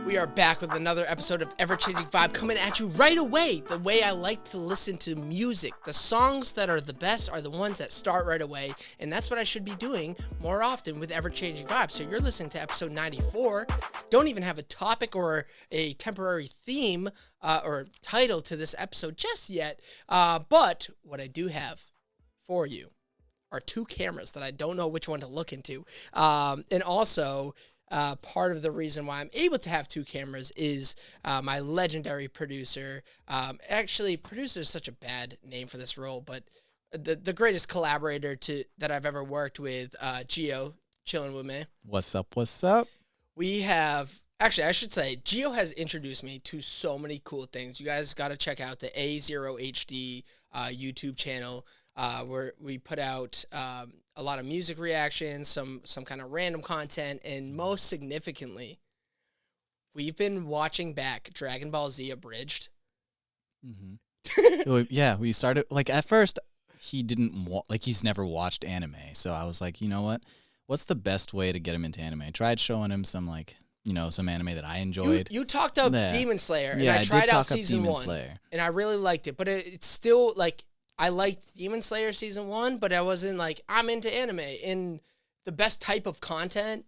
We are back with another episode of Ever Changing Vibe coming at you right away. The way I like to listen to music. The songs that are the best are the ones that start right away, and that's what I should be doing more often with Ever Changing Vibe. So you're listening to episode 94. Don't even have a topic or a temporary theme or title to this episode just yet, but what I do have for you are two cameras that I don't know which one to look into, and also part of the reason why I'm able to have two cameras is my legendary producer. Actually, producer is such a bad name for this role, but the greatest collaborator that I've ever worked with, Gio, chilling with me. What's up? What's up? We have, actually, I should say, Gio has introduced me to so many cool things. You guys got to check out the A0HD YouTube channel, where we put out a lot of music reactions, some kind of random content, and most significantly, we've been watching back Dragon Ball Z Abridged. Mm-hmm. Yeah, we started, like, at first, he didn't, he's never watched anime, so I was like, you know what? What's the best way to get him into anime? I tried showing him some, some anime that I enjoyed. You talked up Demon Slayer, and yeah, I tried did out talk season up Demon 1, Slayer. and I really liked it, but it's still, I liked Demon Slayer season 1, but I wasn't I'm into anime. And the best type of content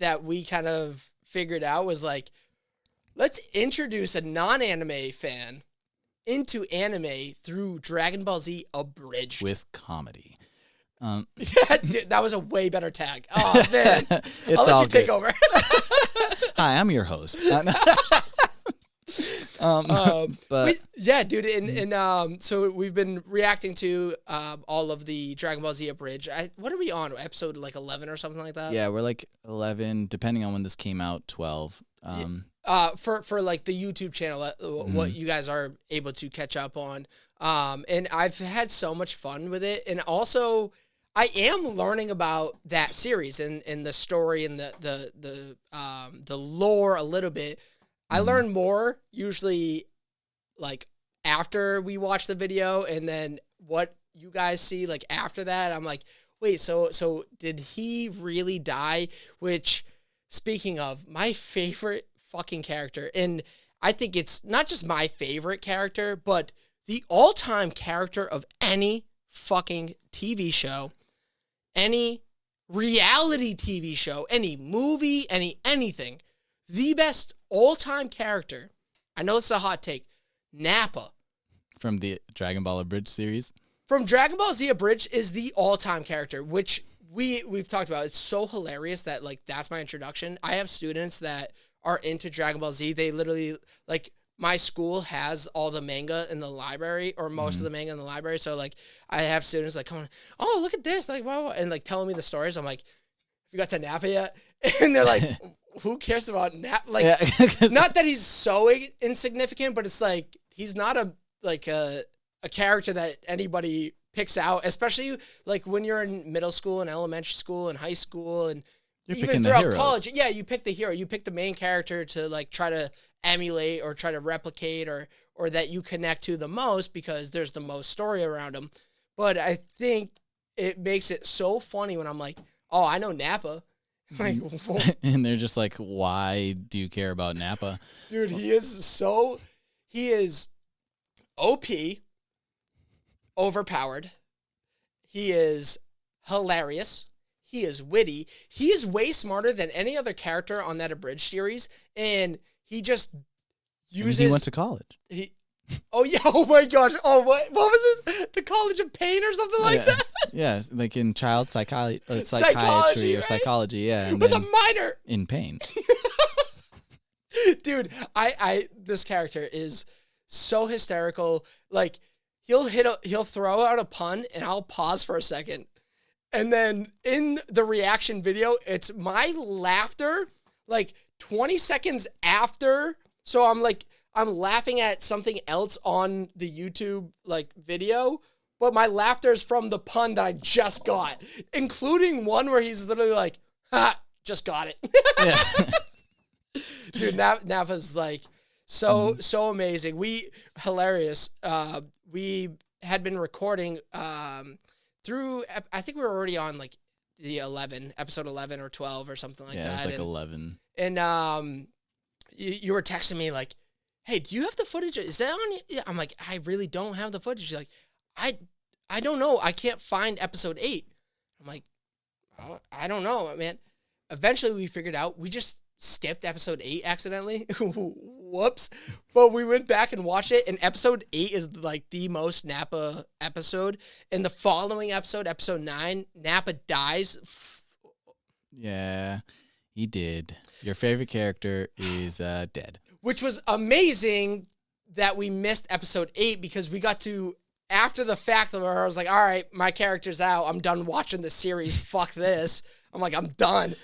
that we kind of figured out was let's introduce a non-anime fan into anime through Dragon Ball Z Abridged. With comedy. That was a way better tag. Oh, man. I'll let you take over. Hi, I'm your host. But yeah, dude, and so we've been reacting to all of the Dragon Ball Z Abridged. What are we on? Episode 11 or something like that? Yeah, we're 11, depending on when this came out, 12. For the YouTube channel, what you guys are able to catch up on. And I've had so much fun with it, and also I am learning about that series and the story and the lore a little bit. I learn more usually after we watch the video, and then what you guys see after that. I'm like, wait, so did he really die? Which, speaking of, my favorite fucking character, and I think it's not just my favorite character, but the all-time character of any fucking TV show, any reality TV show, any movie, anything. The best all-time character, I know it's a hot take, Nappa. From the Dragon Ball Abridged series? From Dragon Ball Z Abridged is the all-time character, which we've talked about. It's so hilarious that, that's my introduction. I have students that are into Dragon Ball Z. They literally, my school has all the manga in the library, or most of the manga in the library. So, I have students, coming, oh, look at this, wow, and, telling me the stories. I'm like, have you got to Nappa yet? And they're like, who cares about Nappa? Not that he's so insignificant, but it's he's not a character that anybody picks out, especially when you're in middle school and elementary school and high school and you're even picking throughout the heroes. College. Yeah, you pick the hero. You pick the main character to try to emulate or try to replicate or that you connect to the most because there's the most story around him. But I think it makes it so funny when I'm like, oh, I know Nappa. And they're just like, why do you care about Nappa? Dude, he is OP, overpowered. He is hilarious. He is witty. He is way smarter than any other character on that Abridged series, and he just uses... he went to college. Oh, yeah. Oh, my gosh. Oh, what was this? The College of Pain or something like that? Yeah, in child psychiatry or right? psychology, yeah. And with a minor. In pain. Dude, this character is so hysterical. He'll throw out a pun, and I'll pause for a second. And then in the reaction video, it's my laughter, 20 seconds after. So I'm laughing at something else on the YouTube video, but my laughter is from the pun that I just got, including one where he's literally ha, just got it. Yeah. Dude, Nappa's so amazing. Hilarious. We had been recording through, I think we were already on the episode 11 or 12 or something like that. Yeah, it was 11. And you were texting me like, hey, do you have the footage? Is that on you? Yeah. I'm like, I really don't have the footage. You're like, I don't know. I can't find episode 8. I'm like, oh, I don't know, man. Eventually we figured out we just skipped episode 8 accidentally. Whoops. But we went back and watched it, and episode 8 is like the most Nappa episode. And the following episode, episode 9, Nappa dies. Yeah, he did. Your favorite character is dead. Which was amazing that we missed episode 8 because we got to, after the fact where I was like, all right, my character's out. I'm done watching the series. Fuck this. I'm like, I'm done.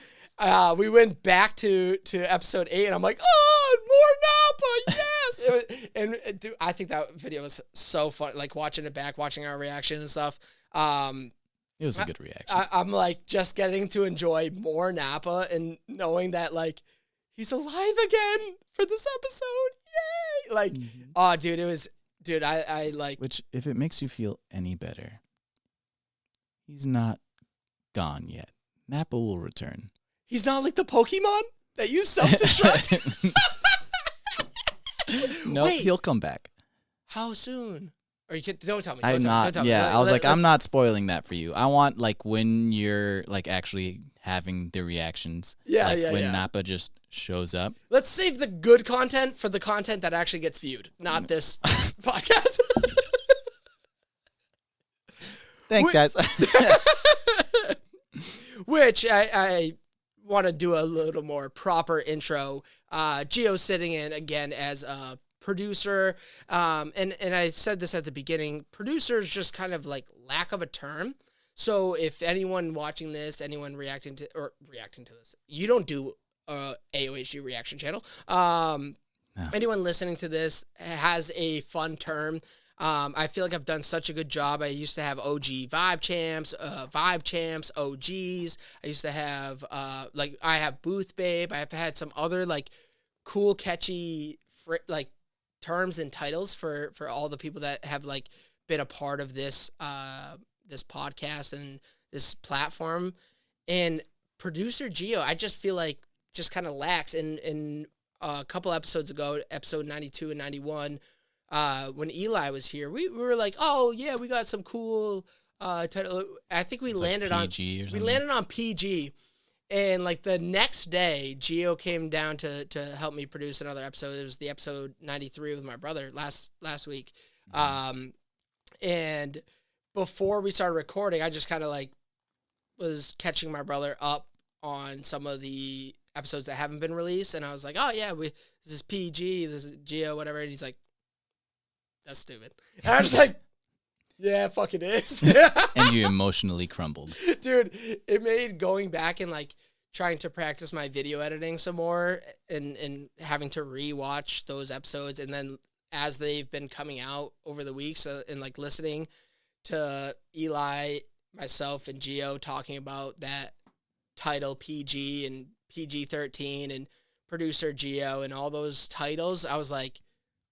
We went back to episode 8, and I'm like, oh, more Nappa, yes! Dude, I think that video was so fun, like watching it back, watching our reaction and stuff. It was a good reaction. I'm like just getting to enjoy more Nappa and knowing that like he's alive again for this episode. Yay! Like, oh, dude, it was, dude, I like. Which, if it makes you feel any better, he's not gone yet. Nappa will return. He's not like the Pokemon that you self-destruct. No, he'll come back. How soon? Or you can't, don't tell me. I'm not. Yeah, I was like, I'm not spoiling that for you. I want like when you're like actually having the reactions. Yeah, like, yeah, when yeah. Nappa just shows up. Let's save the good content for the content that actually gets viewed, not this podcast. Thanks, guys. Which I want to do a little more proper intro. Gio's sitting in again as a producer. And I said this at the beginning, producer is just kind of like lack of a term. So if anyone watching this, anyone reacting to this, you don't do a AOHG reaction channel. Anyone listening to this has a fun term. I feel like I've done such a good job. I used to have OG ViBE champs, OGs. I used to have, I have Booth Babe. I've had some other, like, cool, catchy, terms and titles for all the people that have, like, been a part of this, this podcast and this platform. And producer Gio, I just feel like just kind of lacks. In a couple episodes ago, episode 92 and 91, when Eli was here, we were like, oh yeah, we got some cool title. I think we landed on PG. We landed on PG, and like the next day, Gio came down to help me produce another episode. It was the episode 93 with my brother last week. And before we started recording, I just kind of like was catching my brother up on some of the episodes that haven't been released, and I was like, oh yeah, this is PG, this is Gio, whatever. And he's like, that's stupid. And I was like, yeah, fuck it is. And you emotionally crumbled. Dude, it made going back and like trying to practice my video editing some more and having to rewatch those episodes. And then as they've been coming out over the weeks and like listening to Eli, myself, and Gio talking about that title PG and PG-13 and producer Gio and all those titles, I was like,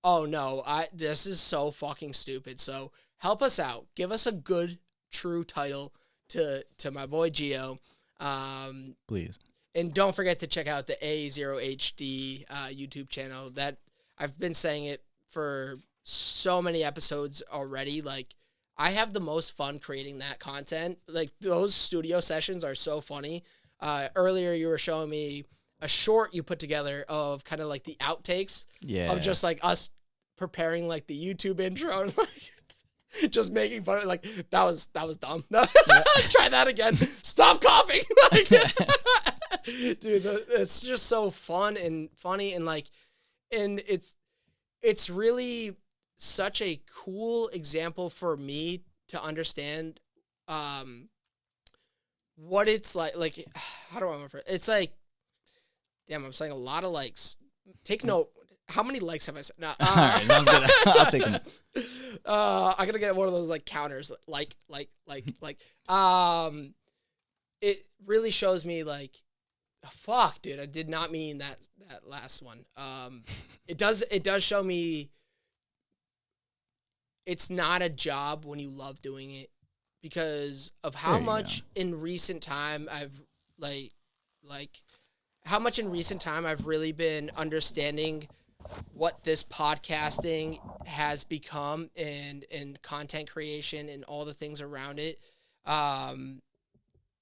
oh no, this is so fucking stupid. So help us out. Give us a good, true title to my boy Gio. Please. And don't forget to check out the A0HD YouTube channel. That I've been saying it for so many episodes already. Like, I have the most fun creating that content. Like, those studio sessions are so funny. Earlier you were showing me a short you put together of kind of like the outtakes of just like us preparing like the YouTube intro and like just making fun of it. Like that was dumb. Try that again. Stop coughing. Like, dude, it's just so fun and funny and like, and it's really such a cool example for me to understand what it's like how do I remember? It's like, damn, I'm saying a lot of likes. Take note. How many likes have I said? No, all right, sounds good. I'll take them. I gotta get one of those like counters. Like. It really shows me like, fuck, dude. I did not mean that last one. It does show me it's not a job when you love doing it because of how much in recent time I've like how much in recent time I've really been understanding what this podcasting has become and content creation and all the things around it.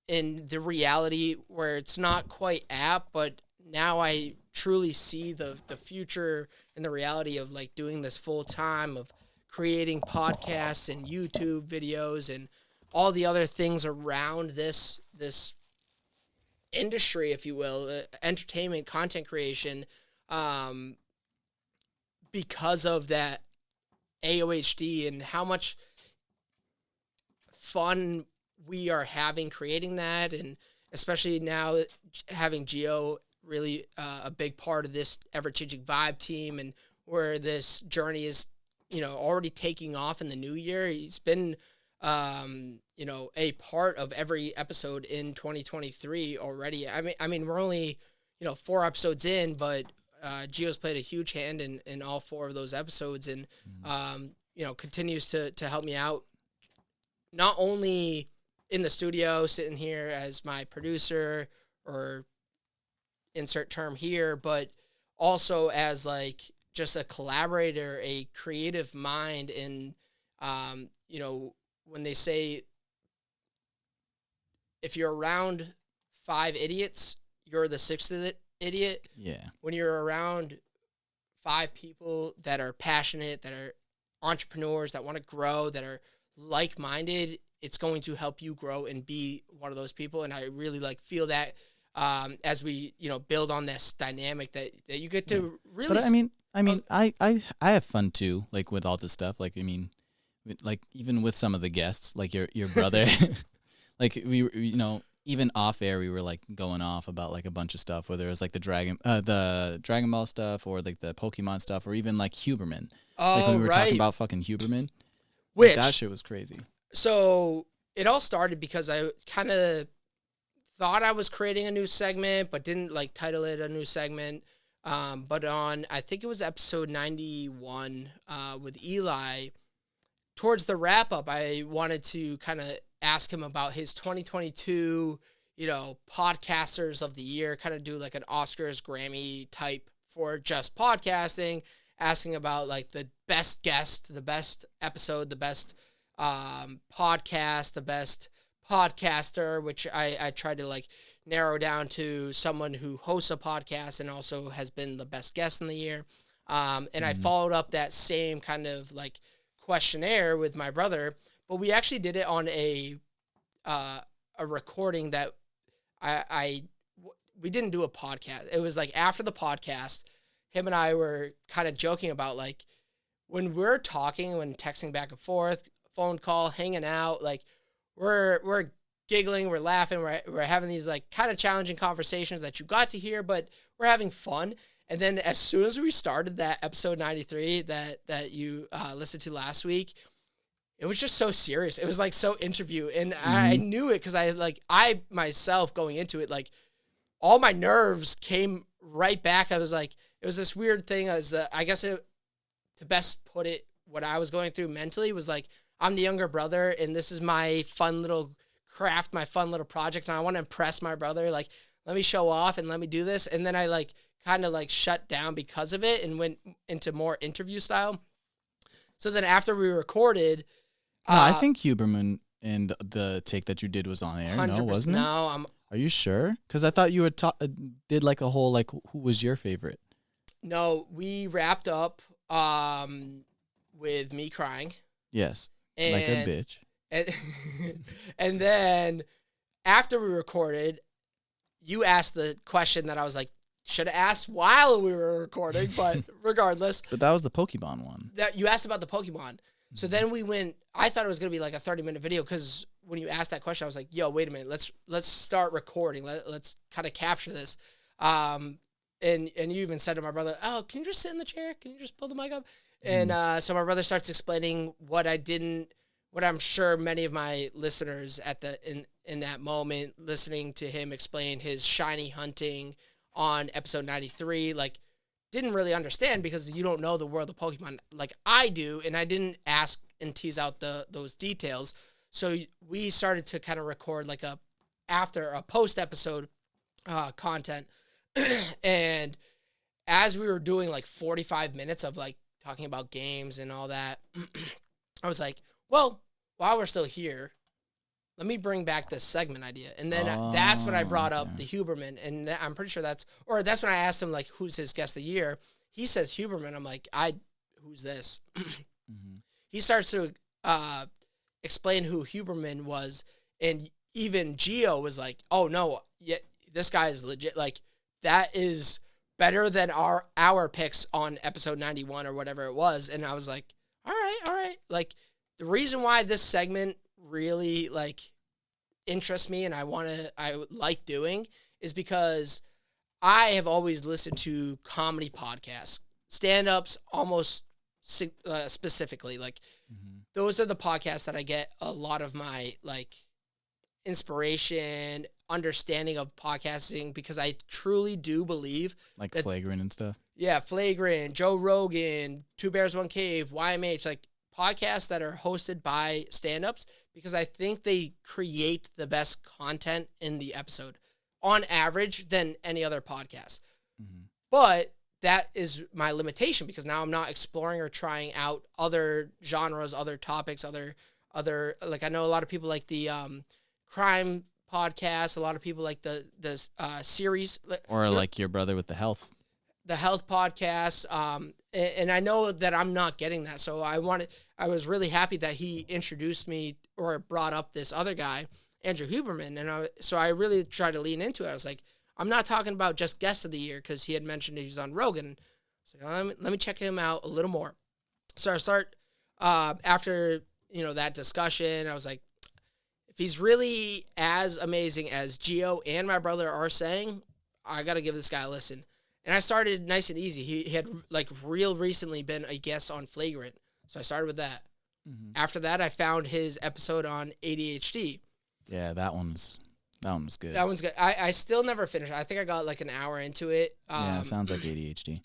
In the reality where it's not quite apt, but now I truly see the future and the reality of like doing this full time, of creating podcasts and YouTube videos and all the other things around this industry, if you will, entertainment content creation, because of that AOHD and how much fun we are having creating that, and especially now having Gio really a big part of this ever-changing ViBE team, and where this journey is, already taking off in the new year. He's been, a part of every episode in 2023 already. I mean, we're only, 4 episodes in, but Gio's played a huge hand in all 4 of those episodes, and, continues to help me out, not only in the studio, sitting here as my producer or insert term here, but also as like just a collaborator, a creative mind. And, when they say, if you're around 5 idiots, you're the 6th idiot. Yeah. When you're around 5 people that are passionate, that are entrepreneurs, that want to grow, that are like-minded, it's going to help you grow and be one of those people. And I really feel that as we, build on this dynamic that you get to really. But I have fun too, like with all this stuff. Like, like even with some of the guests, like your brother, like we, even off air, we were like going off about like a bunch of stuff, whether it was like the Dragon Ball stuff or like the Pokemon stuff, or even like Huberman. Oh, like when we were right. talking about fucking Huberman. Which, that shit was crazy. So it all started because I kind of thought I was creating a new segment, but didn't title it a new segment. But on, I think it was episode 91 with Eli, towards the wrap up, I wanted to kind of ask him about his 2022, podcasters of the year, kind of do like an Oscars, Grammy type for just podcasting, asking about like the best guest, the best episode, the best podcast, the best podcaster, which I tried to narrow down to someone who hosts a podcast and also has been the best guest in the year. And I followed up that same kind of questionnaire with my brother, but we actually did it on a recording that we didn't do a podcast. It was after the podcast, him and I were kind of joking about when we're talking, when texting back and forth, phone call, hanging out, we're giggling, we're laughing, we're having these kind of challenging conversations that you got to hear, but we're having fun. And then as soon as we started that episode 93 that you listened to last week, it was just so serious. It was so interview, and I knew it because I myself going into it, all my nerves came right back. I was it was this weird thing. I guess to best put it, what I was going through mentally was I'm the younger brother, and this is my fun little craft, my fun little project, and I want to impress my brother. Let me show off and let me do this. And then I kind of shut down because of it and went into more interview style. So then after we recorded, no, I think Huberman and the take that you did was on air. No, wasn't it? No, Are you sure? Because I thought you had did a whole who was your favorite? No, we wrapped up with me crying. Yes, like a bitch. And then after we recorded, you asked the question that I was should have asked while we were recording, but regardless. But that was the Pokemon one. That you asked about the Pokemon. So then we went, I thought it was going to be a 30-minute video, because when you asked that question, I was yo, wait a minute, let's start recording. Let's kind of capture this. And you even said to my brother, oh, can you just sit in the chair? Can you just pull the mic up? And so my brother starts explaining what I'm sure many of my listeners in that moment, listening to him explain his shiny hunting on episode 93, didn't really understand, because you don't know the world of Pokemon like I do, and I didn't ask and tease out those details. So we started to kind of record a post episode content And as we were doing like 45 minutes of like talking about games and all that, I was like, well, while we're still here, let me bring back this segment idea. And then that's when I brought up the Huberman. And I'm pretty sure that's when I asked him, like, who's his guest of the year. He says Huberman. I'm like, who's this? Mm-hmm. He starts to explain who Huberman was. And even Gio was like, oh, no, yeah, this guy is legit. Like, that is better than our picks on episode 91 or whatever it was. And I was like, all right. Like, the reason why this segment really like interests me and I like doing is because I have always listened to comedy podcasts, stand-ups almost specifically. Like those are the podcasts that I get a lot of my like inspiration, understanding of podcasting, because I truly do believe like that, Flagrant and stuff. Yeah, Flagrant, Joe Rogan, Two Bears One Cave, YMH, like podcasts that are hosted by stand-ups, because I think they create the best content in the episode on average than any other podcast. Mm-hmm. But that is my limitation, because now I'm not exploring or trying out other genres, other topics, other like I know a lot of people like the crime podcast, a lot of people like the series, or like your brother with the health podcast. And I know that I'm not getting that. So I was really happy that he introduced me or brought up this other guy, Andrew Huberman. And so I really tried to lean into it. I was like, I'm not talking about just guest of the year, because he had mentioned he was on Rogan. So let me check him out a little more. So I start, after, that discussion, I was like, if he's really as amazing as Gio and my brother are saying, I got to give this guy a listen. And I started nice and easy. He had like real recently been a guest on Flagrant. So I started with that. Mm-hmm. After that, I found his episode on ADHD. Yeah, that one was good. That one's good. I still never finished. I think I got like an hour into it. Yeah, it sounds like ADHD.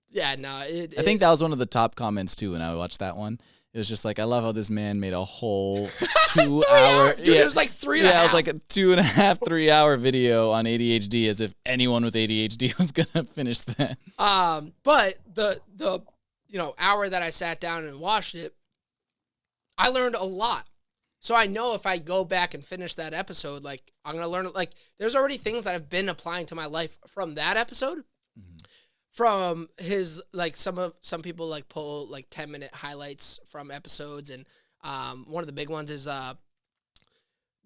Yeah, no. I think that was one of the top comments too when I watched that one. It was just like, I love how this man made a whole 2 hour. Dude, it was like 3 and a half. Yeah, it was like a 2.5, 3 hour video on ADHD, as if anyone with ADHD was gonna finish that. But the hour that I sat down and watched it, I learned a lot. So I know if I go back and finish that episode, like I'm gonna learn. Like there's already things that I've been applying to my life from that episode. From his, like, some people like pull like 10-minute highlights from episodes, and one of the big ones is that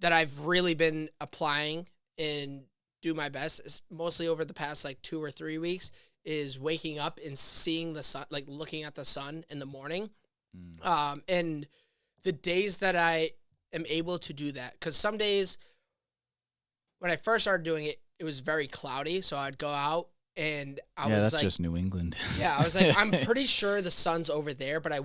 I've really been applying and do my best, is mostly over the past like 2 or 3 weeks, is waking up and seeing the sun, like looking at the sun in the morning. And the days that I am able to do that, because some days when I first started doing it, it was very cloudy, so I'd go out. And I was that's like, just New England. Yeah, I was like, I'm pretty sure the sun's over there, but I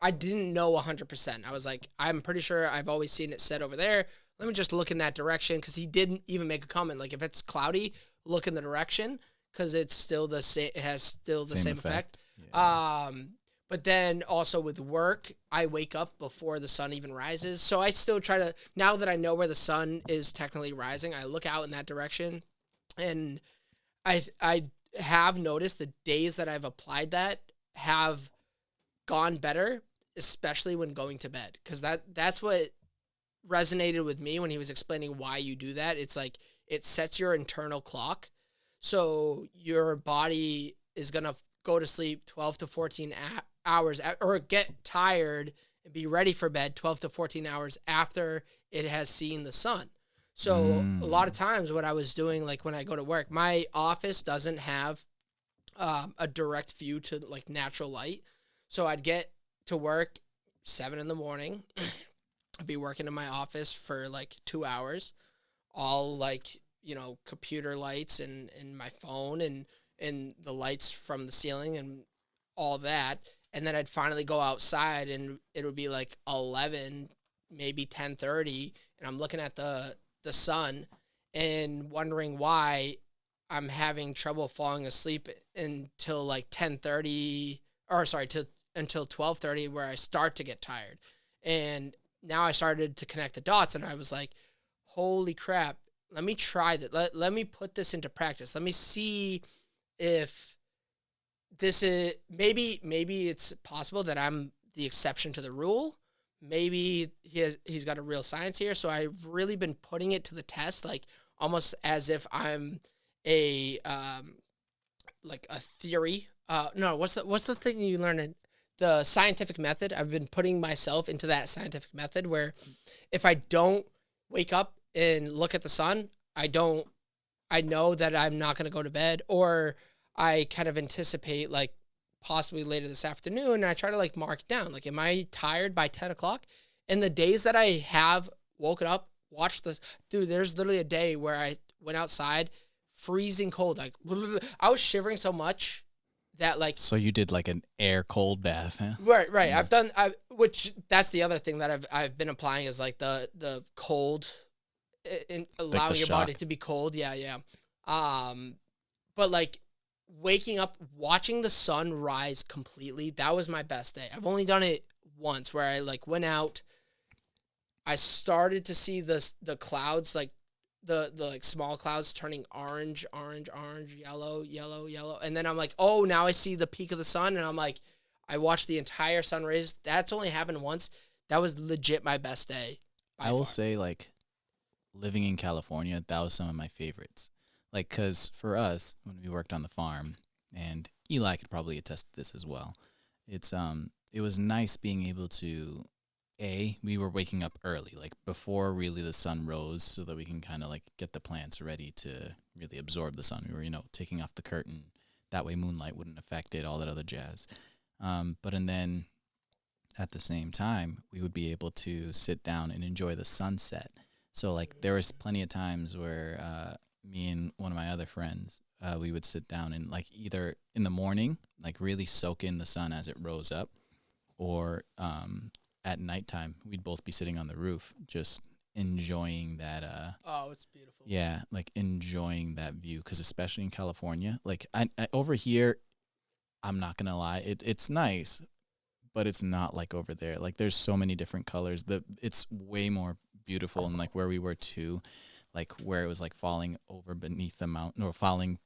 didn't know 100%. I was like, I'm pretty sure I've always seen it set over there. Let me just look in that direction, because he didn't even make a comment. Like, if it's cloudy, look in the direction, because it's still the same. It has still the same effect. Yeah. But then also with work, I wake up before the sun even rises. So I still try to, now that I know where the sun is technically rising, I look out in that direction, and I have noticed the days that I've applied that have gone better, especially when going to bed, because that's what resonated with me when he was explaining why you do that. It's like it sets your internal clock, so your body is gonna go to sleep 12 to 14 hours, or get tired and be ready for bed 12 to 14 hours after it has seen the sun. So a lot of times what I was doing, like when I go to work, my office doesn't have a direct view to like natural light. So I'd get to work 7 a.m. I'd be working in my office for like 2 hours, all like, computer lights and my phone and the lights from the ceiling and all that. And then I'd finally go outside, and it would be like 11, maybe 10:30. And I'm looking at the sun and wondering why I'm having trouble falling asleep until like 10:30, or sorry, until 12:30, where I start to get tired. And now I started to connect the dots, and I was like, holy crap, let me try that. Let me put this into practice. Let me see if this is maybe it's possible that I'm the exception to the rule. Maybe he's got a real science here. So I've really been putting it to the test, like almost as if I'm a like a theory. No, what's the thing you learn in the scientific method? I've been putting myself into that scientific method where if I don't wake up and look at the sun, I know that I'm not going to go to bed, or I kind of anticipate like possibly later this afternoon, and I try to like mark it down. Like, am I tired by 10 o'clock? And the days that I have woken up, watched this, dude, there's literally a day where I went outside, freezing cold. Like, I was shivering so much that like. So you did like an air cold bath, huh? Right. Yeah. Which that's the other thing that I've been applying is like the cold, in allowing your body to be cold. Yeah. But like waking up, watching the sun rise completely, that was my best day. I've only done it once where I like went out, I started to see the clouds, like the like small clouds turning orange, yellow. And then I'm like, oh, now I see the peak of the sun. And I'm like, I watched the entire sun raise. That's only happened once. That was legit my best day. I will say, like, living in California, that was some of my favorites. Like, because for us, when we worked on the farm, and Eli could probably attest to this as well, it was nice being able to, we were waking up early, like before really the sun rose, so that we can kind of like get the plants ready to really absorb the sun. We were, taking off the curtain. That way moonlight wouldn't affect it, all that other jazz. And then at the same time, we would be able to sit down and enjoy the sunset. So like there was plenty of times where me and one of my other friends, we would sit down and like either in the morning, like really soak in the sun as it rose up, or at nighttime, we'd both be sitting on the roof just enjoying that. Oh, it's beautiful. Yeah, like enjoying that view, because especially in California, like I over here, I'm not going to lie, it's nice, but it's not like over there. Like there's so many different colors. It's way more beautiful, and like where we were too, like where it was like falling over beneath the mountain, or falling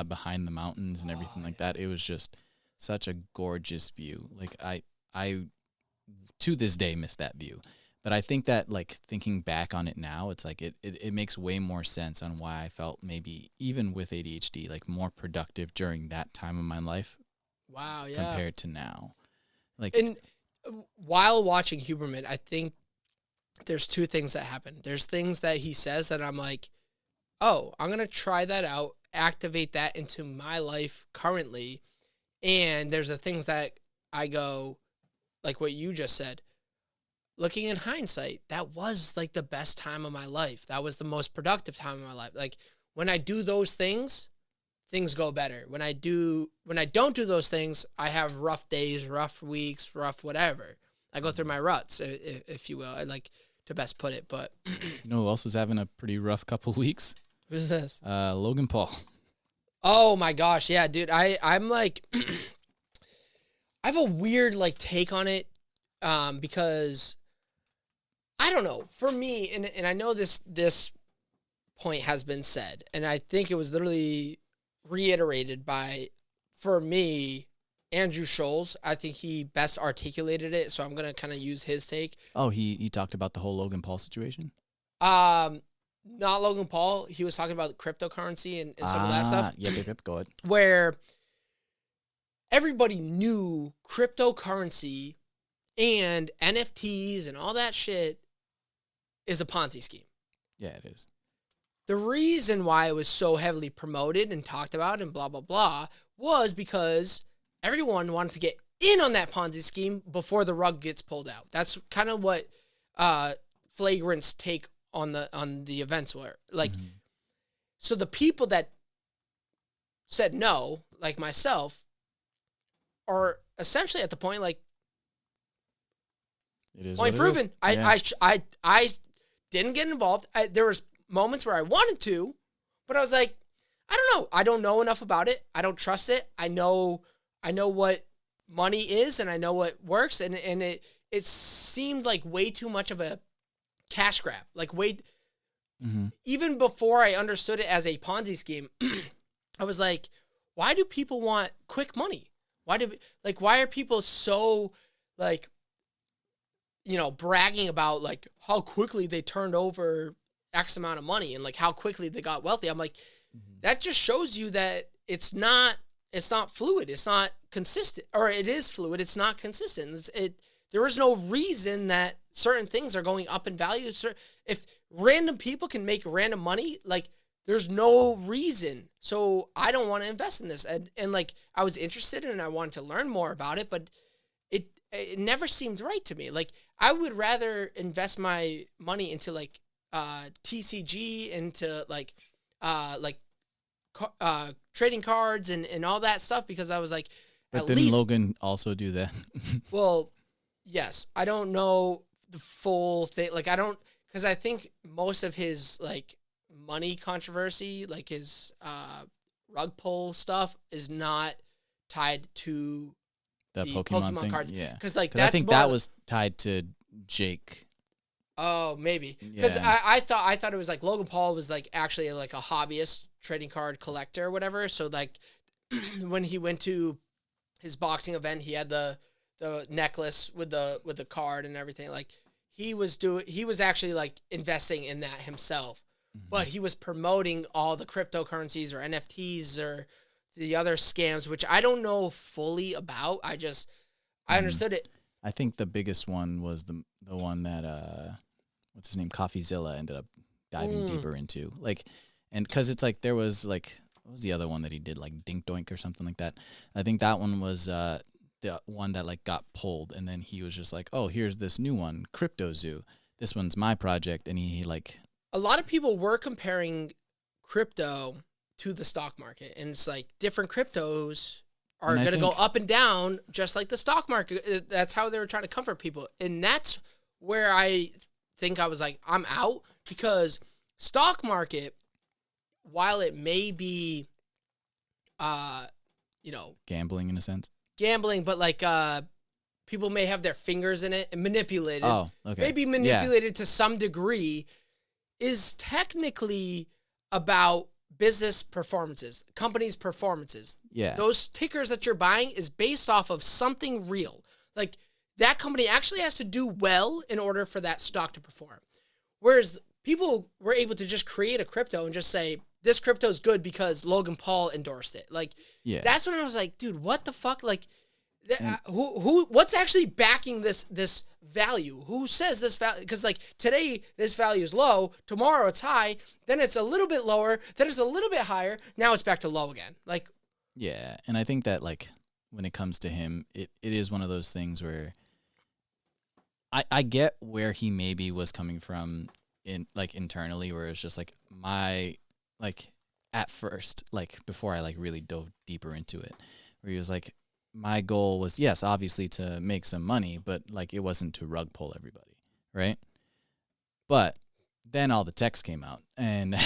behind the mountains and everything like that. It was just such a gorgeous view. Like I to this day miss that view. But I think that like thinking back on it now, it's like it makes way more sense on why I felt maybe even with ADHD, like more productive during that time of my life. Wow, yeah. Compared to now. Like, and while watching Huberman, I think there's two things that happen. There's things that he says that I'm like, oh, I'm going to try that out, activate that into my life currently. And there's the things that I go, like what you just said, looking in hindsight, that was like the best time of my life. That was the most productive time of my life. Like when I do those things go better. When I don't do those things, I have rough days, rough weeks, rough whatever. I go through my ruts, if you will. I like to best put it, but you know who else is having a pretty rough couple weeks? Who's this? Logan Paul. Oh my gosh, yeah, dude. I'm like I have a weird like take on it, because I don't know. For me, and I know this point has been said, and I think it was literally reiterated by, for me, Andrew Scholes. I think he best articulated it, so I'm gonna kind of use his take. Oh, he talked about the whole Logan Paul situation? Not Logan Paul. He was talking about cryptocurrency and some of that stuff. Yep, go ahead. Where everybody knew cryptocurrency and NFTs and all that shit is a Ponzi scheme. Yeah, it is. The reason why it was so heavily promoted and talked about and blah, blah, blah was because everyone wanted to get in on that Ponzi scheme before the rug gets pulled out. That's kind of what Flagrant's take on the events were. Like, so the people that said no, like myself, are essentially at the point like, it is point proven. I didn't get involved. There was moments where I wanted to, but I was like, I don't know. I don't know enough about it. I don't trust it. I know what money is, and I know what works, and it seemed like way too much of a cash grab. Like even before I understood it as a Ponzi scheme, I was like, why do people want quick money? Why are people so like, bragging about like how quickly they turned over X amount of money and like how quickly they got wealthy? I'm like, that just shows you that it's not fluid. It's not consistent, or it is fluid. It's not consistent. There is no reason that certain things are going up in value. If random people can make random money, like there's no reason. So I don't want to invest in this. And like I was interested and I wanted to learn more about it, but it never seemed right to me. Like I would rather invest my money into like TCG, into like trading cards and all that stuff, because I was like, but didn't Logan also do that? Well, yes. I don't know the full thing. Like because I think most of his like money controversy, like his rug pull stuff, is not tied to the Pokemon thing? cards. Yeah. Because like I think that was tied to Jake. Oh, maybe. Because I thought it was like Logan Paul was like actually like a hobbyist trading card collector or whatever. So like when he went to his boxing event, he had the necklace with the card and everything. Like he was actually like investing in that himself, but he was promoting all the cryptocurrencies or NFTs or the other scams, which I don't know fully about. I understood it. I think the biggest one was the one that what's his name, CoffeeZilla, ended up diving deeper into. Like, and because it's like there was like, what was the other one that he did, like Dink Doink or something like that? I think that one was the one that like got pulled, and then he was just like, oh, here's this new one, Crypto Zoo. This one's my project, and he like. A lot of people were comparing crypto to the stock market, and it's like different cryptos are going to go up and down just like the stock market. That's how they were trying to comfort people, and that's where I think I was like, I'm out, because stock market, while it may be gambling in a sense, but like people may have their fingers in it and manipulated. Oh, okay. Maybe manipulated to some degree, is technically about business performances, companies' performances. Yeah. Those tickers that you're buying is based off of something real. Like that company actually has to do well in order for that stock to perform. Whereas people were able to just create a crypto and just say, this crypto is good because Logan Paul endorsed it. Like, that's when I was like, dude, what the fuck? Like, what's actually backing this value? Who says this value? Because like today this value is low, tomorrow it's high, then it's a little bit lower, then it's a little bit higher, now it's back to low again. Like, yeah, and I think that like when it comes to him, it is one of those things where I get where he maybe was coming from in like internally, where it's just like at first, like before I like really dove deeper into it, where he was like, my goal was, yes, obviously to make some money, but like it wasn't to rug pull everybody, right? But then all the text came out, and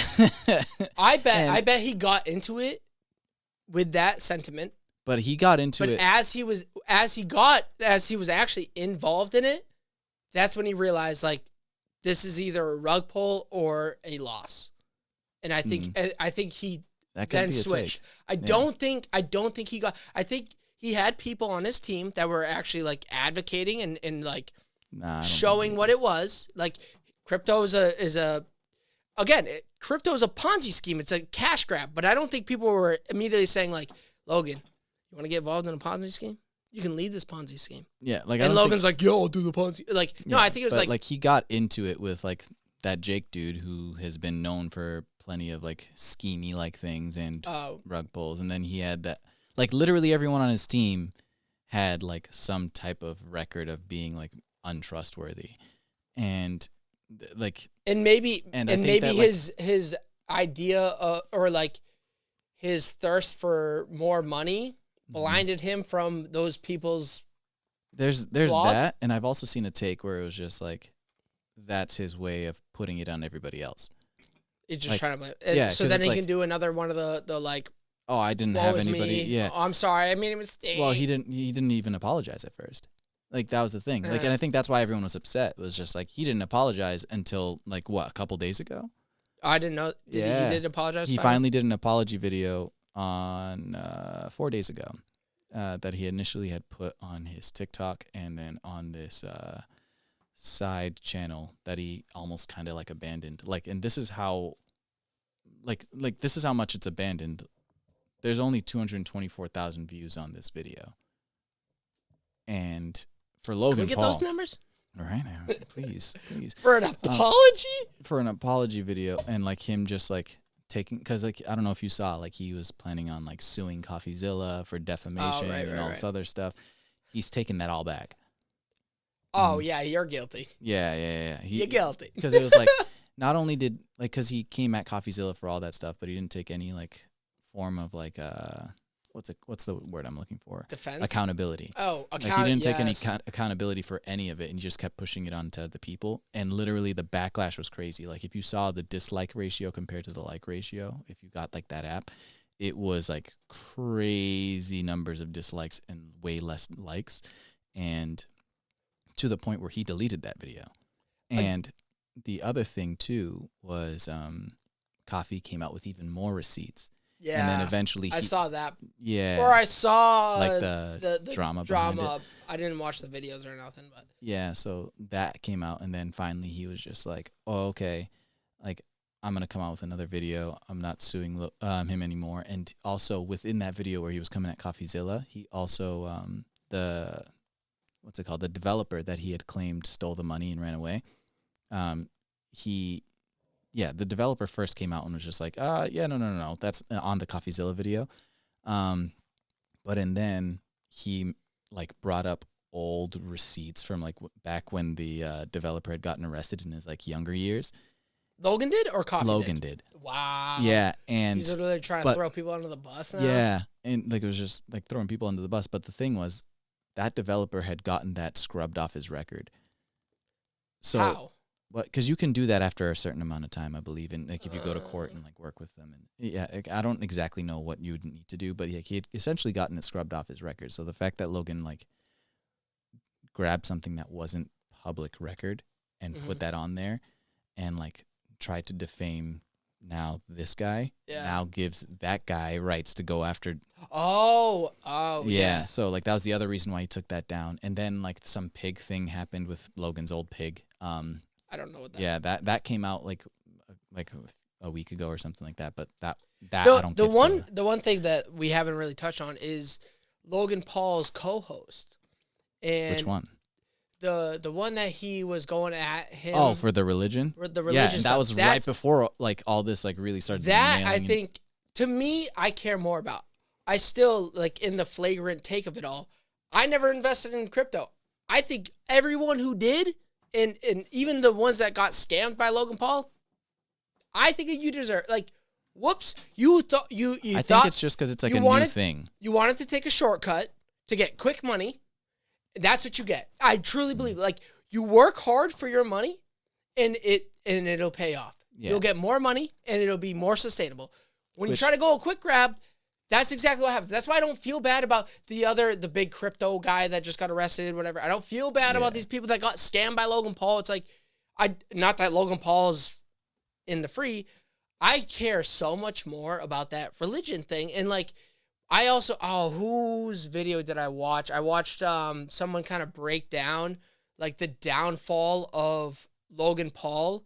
I bet he got into it with that sentiment. But he got into it as he was actually involved in it, that's when he realized like this is either a rug pull or a loss. And I think he then switched. I don't think he got. I think he had people on his team that were actually like advocating and like showing what it was. Like crypto is a Ponzi scheme. It's a cash grab. But I don't think people were immediately saying like, Logan, you want to get involved in a Ponzi scheme? You can lead this Ponzi scheme. Yeah, like and Logan's like, yo, I'll do the Ponzi. Like, no, I think it was like he got into it with like that Jake dude who has been known for plenty of like schemey like things and rug pulls, and then he had that. Like literally everyone on his team had like some type of record of being like untrustworthy, and like maybe his idea or like his thirst for more money blinded him from those people's. There's flaws. that, and I've also seen a take where it was just like that's his way of putting it on everybody else. He's just trying to blame. Yeah, so then he can do another one of the like. Oh, I didn't have anybody. Yeah. Oh, I'm sorry. I made a mistake. Well, he didn't even apologize at first. Like that was the thing. Like, and I think that's why everyone was upset. It was just like he didn't apologize until like what, a couple days ago. I didn't know. He did apologize? He finally did an apology video on 4 days ago that he initially had put on his TikTok and then on this side channel that he almost kind of like abandoned. Like, and this is how, like this is how much it's abandoned. There's only 224,000 views on this video. And for Logan Can we get Paul, those numbers? all right now, please. For an apology? For an apology video, and like him just like taking, because like I don't know if you saw, like he was planning on like suing CoffeeZilla for defamation and all this other stuff. He's taking that all back. Oh yeah, you're guilty. Yeah. You're guilty. Because it was like, not only did like, because he came at CoffeeZilla for all that stuff, but he didn't take any like form of like what's the word I'm looking for? Defense? Accountability. Oh, like he didn't take any accountability for any of it, and he just kept pushing it onto the people. And literally, the backlash was crazy. Like if you saw the dislike ratio compared to the like ratio, if you got like that app, it was like crazy numbers of dislikes and way less likes, and to the point where he deleted that video. And the other thing too was Coffee came out with even more receipts. Yeah, and then eventually I saw that. Yeah, or I saw like the drama. I didn't watch the videos or nothing, but yeah. So that came out, and then finally he was just like, "Oh, okay, like I'm gonna come out with another video. I'm not suing him anymore." And also within that video where he was coming at CoffeeZilla, he also the developer that he had claimed stole the money and ran away. The developer first came out and was just like, no, that's on the CoffeeZilla video. But then he like brought up old receipts from like back when the developer had gotten arrested in his like younger years. Logan did or Coffee Logan did. Wow. Yeah, and he's literally trying to throw people under the bus now. Yeah, and like it was just like throwing people under the bus. But the thing was, that developer had gotten that scrubbed off his record. So, how? Because you can do that after a certain amount of time, I believe, and like if you go to court and like work with them, and yeah, like, I don't exactly know what you would need to do, but yeah, he had essentially gotten it scrubbed off his record. So the fact that Logan like grabbed something that wasn't public record and put that on there, and like tried to defame now this guy, now gives that guy rights to go after. Yeah. So like that was the other reason why he took that down, and then like some pig thing happened with Logan's old pig. I don't know what that. Yeah, that came out like a week ago or something like that. But that I don't. The one thing that we haven't really touched on is Logan Paul's co-host. And which one? The one that he was going at him. Oh, for the religion. For the religion. Yeah, and that was right before like all this like really started. That I think to me, I care more about. I still like in the flagrant take of it all. I never invested in crypto. I think everyone who did. And even the ones that got scammed by Logan Paul, I think you deserve, like, whoops, you thought you I think it's just because it's like a new thing. You wanted to take a shortcut to get quick money. That's what you get. I truly believe, like, you work hard for your money, and it'll pay off. Yeah. You'll get more money, and it'll be more sustainable. When you try to go a quick grab, that's exactly what happens. That's why I don't feel bad about the big crypto guy that just got arrested, whatever. I don't feel bad about these people that got scammed by Logan Paul. It's like, not that Logan Paul's in the free. I care so much more about that religion thing. And like, I also, whose video did I watch? I watched someone kind of break down like the downfall of Logan Paul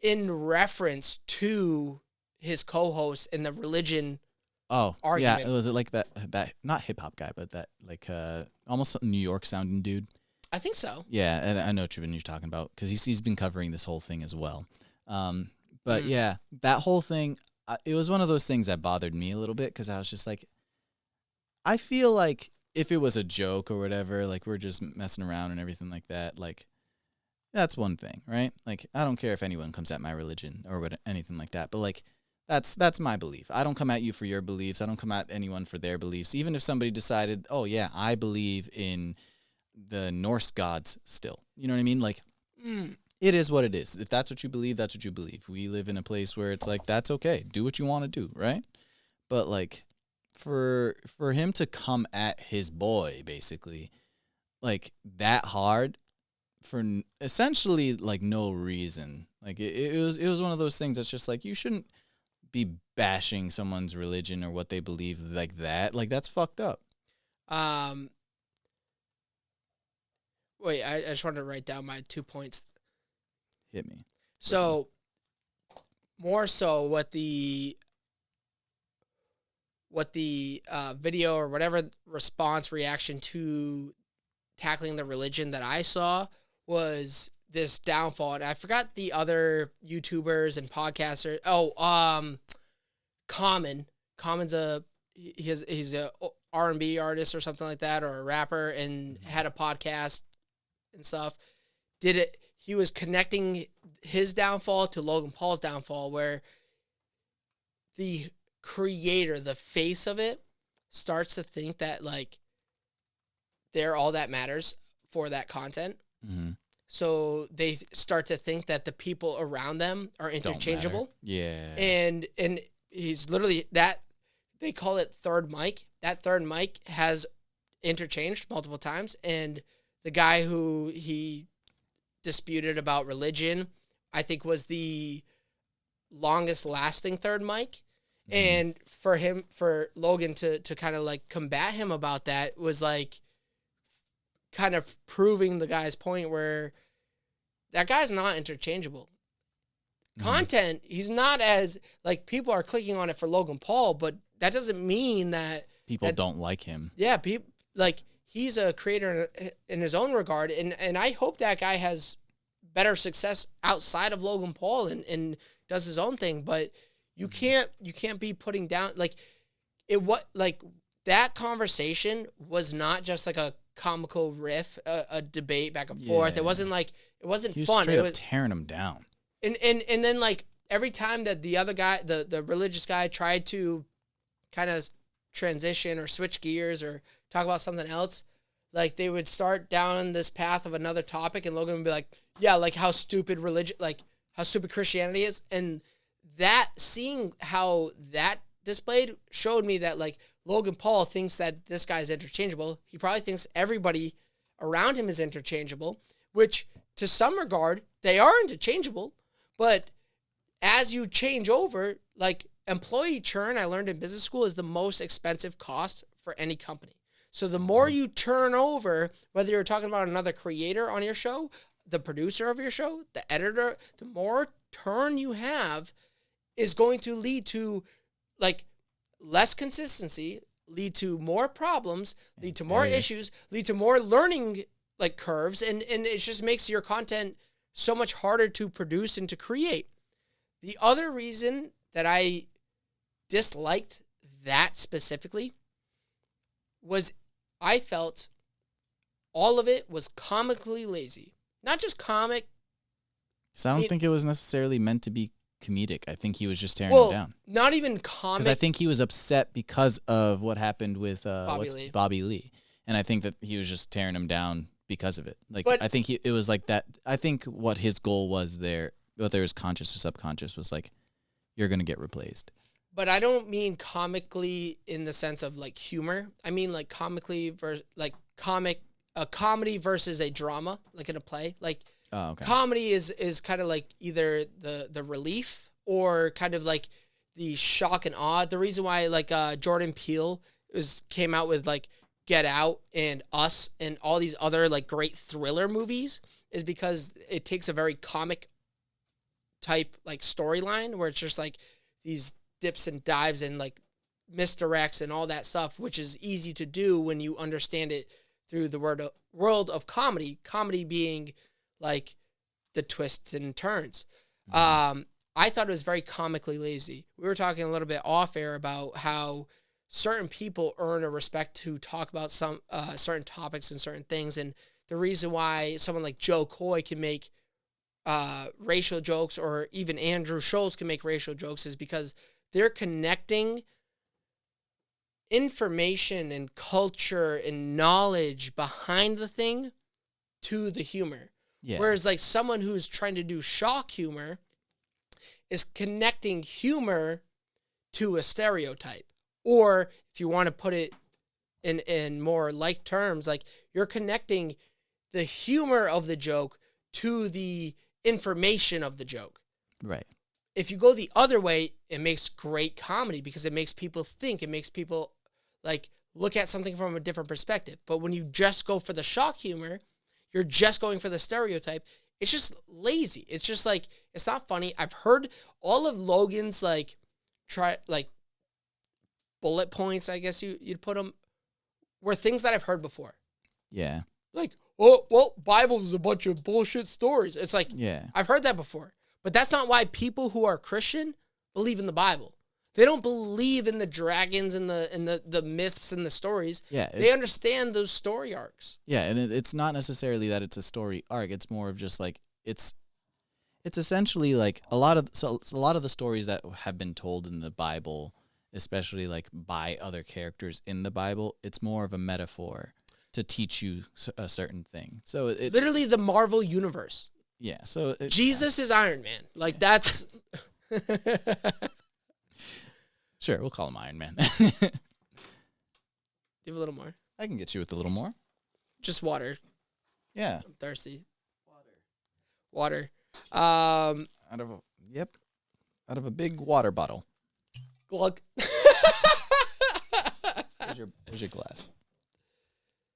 in reference to his co-host in the religion argument. Yeah, was it like that not hip hop guy, but that like almost New York sounding dude? I think so. Yeah, and I know what you're talking about because he's been covering this whole thing as well. But yeah, that whole thing, it was one of those things that bothered me a little bit because I was just like, I feel like if it was a joke or whatever, like we're just messing around and everything like that, like that's one thing, right? Like I don't care if anyone comes at my religion or anything like that, but like. That's my belief. I don't come at you for your beliefs. I don't come at anyone for their beliefs. Even if somebody decided, oh yeah, I believe in the Norse gods still. You know what I mean? Like, it is what it is. If that's what you believe, that's what you believe. We live in a place where it's like, that's okay. Do what you want to do, right? But like, for him to come at his boy, basically, like that hard, essentially like no reason. Like it was one of those things that's just like you shouldn't be bashing someone's religion or what they believe like that. Like that's fucked up. Wait, I just wanted to write down my 2 points. Hit me. So, more so what the video or whatever response reaction to tackling the religion that I saw was this downfall. And I forgot the other YouTubers and podcasters. Common's he's a R&B artist or something like that, or a rapper, and had a podcast and stuff. He was connecting his downfall to Logan Paul's downfall, where the creator, the face of it, starts to think that like they're all that matters for that content. Mm-hmm. So they start to think that the people around them are interchangeable. Yeah. And he's literally that, they call it third mic. That third mic has interchanged multiple times. And the guy who he disputed about religion, I think was the longest lasting third mic. Mm-hmm. And for Logan to kind of like combat him about that was like kind of proving the guy's point where that guy's not interchangeable. Mm-hmm. Content, he's not as like people are clicking on it for Logan Paul, but that doesn't mean that people don't like him. Yeah, people like he's a creator in his own regard, and I hope that guy has better success outside of Logan Paul and does his own thing. But you can't be putting down like it. What like that conversation was not just like a comical riff, a debate back and forth. It wasn't like it wasn't he was fun. Straight it up was tearing him down. And then like every time that the other guy, the religious guy, tried to kind of transition or switch gears or talk about something else, like they would start down this path of another topic, and Logan would be like, "Yeah, like how stupid religion, like how stupid Christianity is," and that seeing how that displayed showed me that like Logan Paul thinks that this guy's interchangeable. He probably thinks everybody around him is interchangeable, which to some regard they are interchangeable, but as you change over, like employee churn, I learned in business school, is the most expensive cost for any company. So the more you turn over, whether you're talking about another creator on your show, the producer of your show, the editor, the more turn you have is going to lead to like less consistency, lead to more problems, lead to more issues, lead to more learning like curves, and it just makes your content so much harder to produce and to create. The other reason that I disliked that specifically was I felt all of it was comically lazy. Not just comic. So I don't think it was necessarily meant to be comedic. I think he was just tearing him down. Not even comic. Because I think he was upset because of what happened with Bobby Lee. And I think that he was just tearing him down because of it. Like, but, I think it was like that. I think what his goal was there, whether it was conscious or subconscious, was like, you're going to get replaced. But I don't mean comically in the sense of like humor. I mean like comically versus like a comedy versus a drama, like in a play. Like comedy is kind of like either the relief or kind of like the shock and awe. The reason why like Jordan Peele came out with like Get Out and Us and all these other like great thriller movies is because it takes a very comic type like storyline where it's just like these dips and dives and like misdirects and all that stuff, which is easy to do when you understand it through the world of comedy. Comedy being like the twists and turns. Mm-hmm. I thought it was very comically lazy. We were talking a little bit off air about how certain people earn a respect to talk about some certain topics and certain things, and the reason why someone like Joe Coy can make racial jokes, or even Andrew Schultz can make racial jokes, is because they're connecting information and culture and knowledge behind the thing to the humor. Yeah. Whereas like someone who's trying to do shock humor is connecting humor to a stereotype. Or if you want to put it in more like terms, like you're connecting the humor of the joke to the information of the joke. Right. If you go the other way, it makes great comedy because it makes people think. It makes people like look at something from a different perspective. But when you just go for the shock humor, you're just going for the stereotype. It's just lazy. It's just like, it's not funny. I've heard all of Logan's like bullet points, I guess you'd put them, were things that I've heard before. Yeah. Like, oh, well, Bible is a bunch of bullshit stories. It's like, Yeah. I've heard that before. But that's not why people who are Christian believe in the Bible. They don't believe in the dragons and the myths and the stories. Yeah. They understand those story arcs. Yeah, and it's not necessarily that it's a story arc. It's more of just like it's essentially like a lot of the stories that have been told in the Bible, especially like by other characters in the Bible, it's more of a metaphor to teach you a certain thing. So it Literally the Marvel universe. Yeah, so Jesus is Iron Man. Like that's sure, we'll call him Iron Man. Give a little more. I can get you with a little more. Just water. Yeah. I'm thirsty. Water. Out of a big water bottle. Glug. Where's your glass?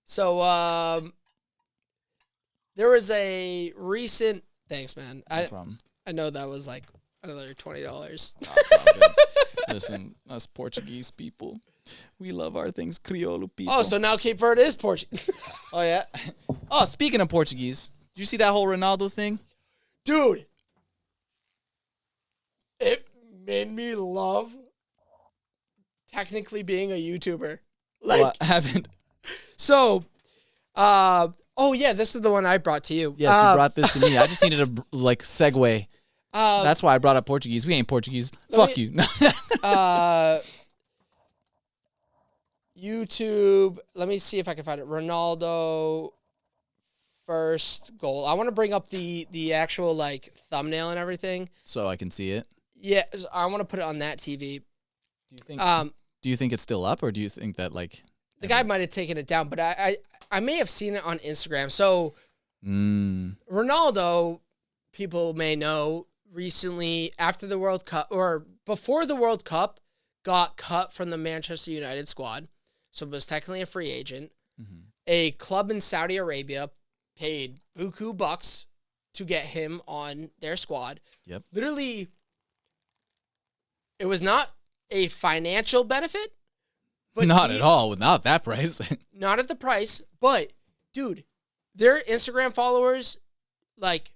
So there was a recent thanks, man. No problem. I know that was like another $20. No, it's all good. Listen, us Portuguese people, we love our things Criollo people. Oh, so now Cape Verde is Portuguese. Oh, yeah? Oh, speaking of Portuguese, did you see that whole Ronaldo thing? Dude, it made me love technically being a YouTuber. Like, What happened? So, oh yeah, this is the one I brought to you. Yes, you brought this to me. I just needed a segue. That's why I brought up Portuguese. We ain't Portuguese. Fuck you. YouTube. Let me see if I can find it. Ronaldo first goal. I want to bring up the actual like thumbnail and everything, so I can see it. Yeah, I want to put it on that TV. Do you think it's still up, or do you think that like the guy might have taken it down? But I may have seen it on Instagram. So Ronaldo, people may know, recently after the World Cup or before the World Cup, got cut from the Manchester United squad. So was technically a free agent. Mm-hmm. A club in Saudi Arabia paid buku bucks to get him on their squad. Yep. Literally, it was not a financial benefit. But not at all, without that price. Not at the price, but, dude, their Instagram followers, like,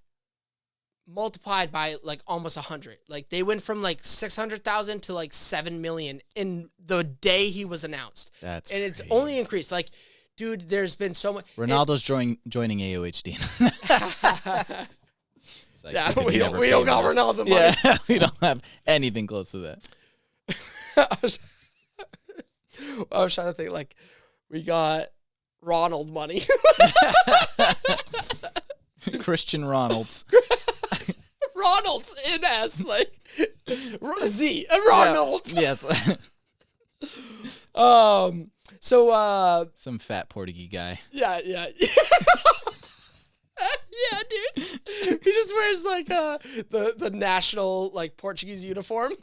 multiplied by, like, almost 100. Like, they went from, like, 600,000 to, like, 7 million in the day he was announced. That's And crazy. It's only increased. Like, dude, there's been so much. Ronaldo's joining AOHD. Like, yeah, we don't got Ronaldo money. Yeah, we don't have anything close to that. I was trying to think, like, we got Ronald money. Christian Ronalds. Ronald's in S, like, Z, Ronald's. Yeah. Yes. So, some fat Portuguese guy. Yeah. Yeah, dude. He just wears, like, the national, like, Portuguese uniform.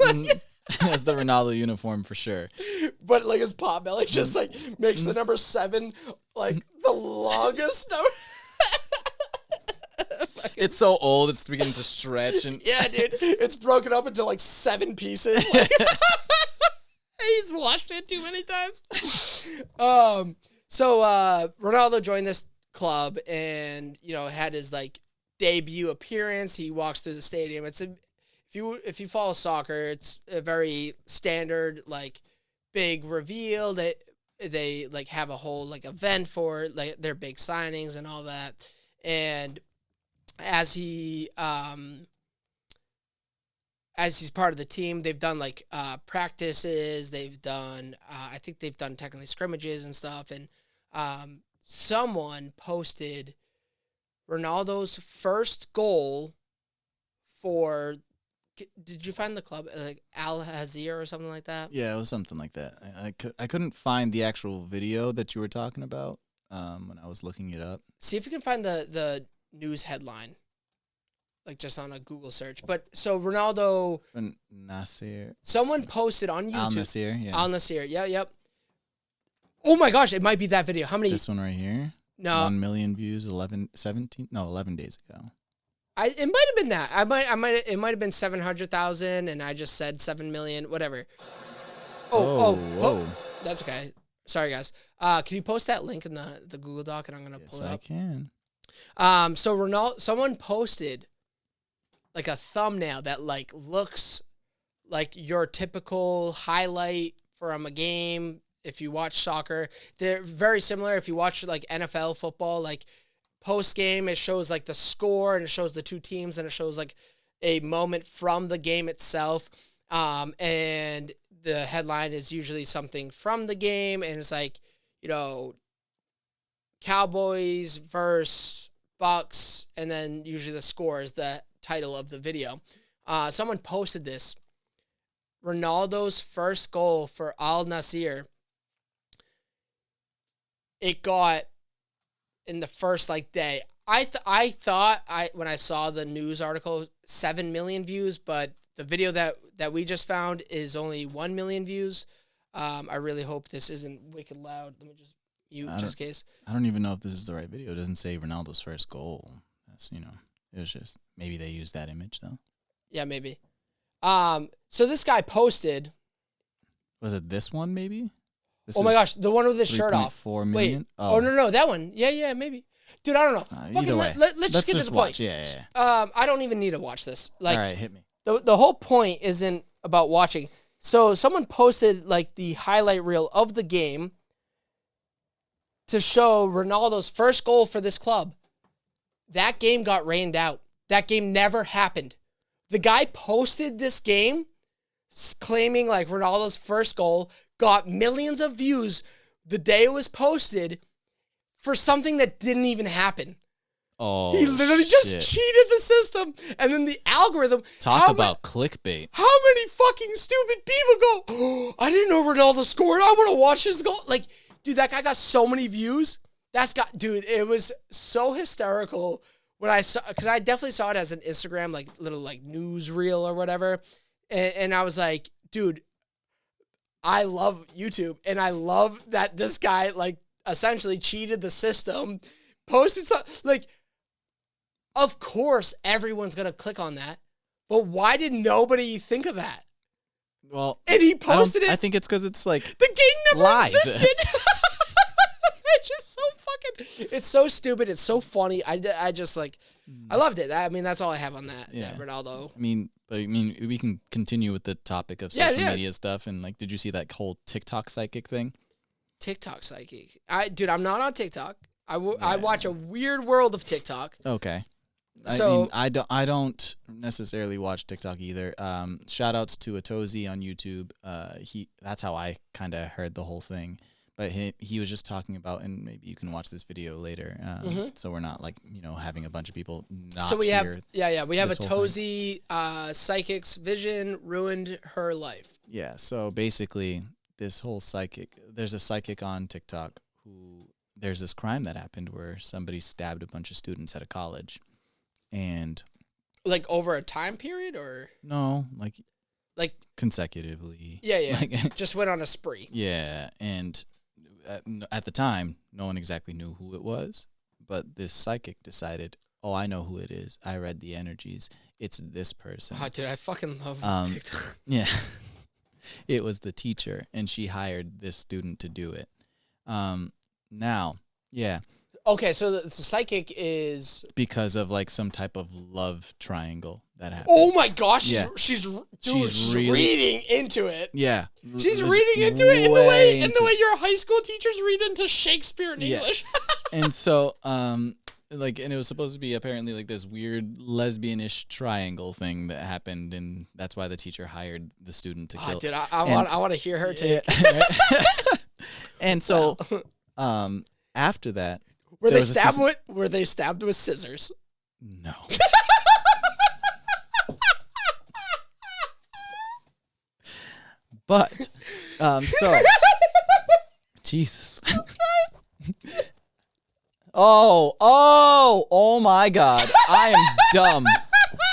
That's the Ronaldo uniform for sure. But like his pot belly just like makes the number 7 like the longest number. It's so old, it's beginning to stretch and yeah, dude, it's broken up into like 7 pieces. Like, he's washed it too many times. So Ronaldo joined this club and had his like debut appearance. He walks through the stadium. It's if you follow soccer, it's a very standard, like, big reveal that they like have a whole like event for like their big signings and all that. And as he's part of the team, they've done like practices. They've done I think they've done technically scrimmages and stuff. And someone posted Ronaldo's first goal for. Did you find the club like Al Hazir or something like that? Yeah, it was something like that. I couldn't find the actual video that you were talking about. when I was looking it up. See if you can find the news headline, like just on a Google search. But so Ronaldo, Nasir. Someone posted on YouTube. Al Nasir, yeah. Al Nasir, yep. Oh my gosh, it might be that video. How many? This one right here. No. 1 million views, 11 days ago. It might have been that. It might have been 700,000, and I just said 7 million, whatever. Whoa. That's okay. Sorry, guys. Can you post that link in the Google Doc, and I'm gonna pull it up. I can. So someone posted like a thumbnail that like looks like your typical highlight from a game. If you watch soccer, they're very similar. If you watch like NFL football, like post game, it shows like the score and it shows the two teams and it shows like a moment from the game itself. And the headline is usually something from the game, and it's like, Cowboys versus Bucks, and then usually the score is the title of the video. Someone posted this. Ronaldo's first goal for Al Nassr. It got in the first day. I thought when I saw the news article 7 million views, but the video that we just found is only 1 million views. I really hope this isn't wicked loud. Let me just mute just in case. I don't even know if this is the right video. It doesn't say Ronaldo's first goal. That's it was just maybe they used that image though. Yeah, maybe. So this guy posted. Was it this one maybe? Oh my gosh, the one with his shirt off. 4 million? Wait. Oh no, that one. Yeah, maybe. Dude, I don't know. Either way. Let's just get to the point. Yeah. I don't even need to watch this. All right, hit me. The whole point isn't about watching. So someone posted the highlight reel of the game to show Ronaldo's first goal for this club. That game got rained out. That game never happened. The guy posted this game claiming Ronaldo's first goal, got millions of views the day it was posted for something that didn't even happen. Oh, he literally just cheated the system, and then the algorithm. Talk about clickbait. How many fucking stupid people go, oh, I didn't know Ronaldo scored. I want to watch his goal. Dude, that guy got so many views. Dude, it was so hysterical when I saw, because I definitely saw it as an Instagram, little news reel or whatever. And I was like, dude, I love YouTube, and I love that this guy essentially cheated the system, posted something of course everyone's gonna click on that, but why did nobody think of that? Well, and he posted it. I think it's because it's the game never existed. It's just so fucking. It's so stupid. It's so funny. I just I loved it. I mean, that's all I have on that. Yeah. That Ronaldo. I mean, we can continue with the topic of social media stuff. And did you see that whole TikTok psychic thing? TikTok psychic. Dude, I'm not on TikTok. I watch a weird world of TikTok. Okay. So I don't necessarily watch TikTok either. Shout outs to Atozi on YouTube. That's how I kind of heard the whole thing. But he was just talking about, and maybe you can watch this video later. So we're not having a bunch of people not. So we hear we have Atozi psychic's vision ruined her life. Yeah. So basically, this whole there's a psychic on TikTok who there's this crime that happened where somebody stabbed a bunch of students at a college. And over a time period, or no, consecutively. Yeah. Just went on a spree. Yeah, and at the time, no one exactly knew who it was, but this psychic decided, oh, I know who it is. I read the energies. It's this person. Oh, dude, I fucking love TikTok. Yeah, it was the teacher, and she hired this student to do it. Now, yeah. Okay, so the psychic is because of some type of love triangle that happened. Oh my gosh, she's really reading into it. Yeah, she's reading into it in the way your high school teachers read into Shakespeare in English. And so, and it was supposed to be apparently this weird lesbianish triangle thing that happened, and that's why the teacher hired the student to kill. Dude, I want to hear her take. And so, after that. Were they stabbed with scissors? No. But, so, Jesus. Oh my God. I am dumb.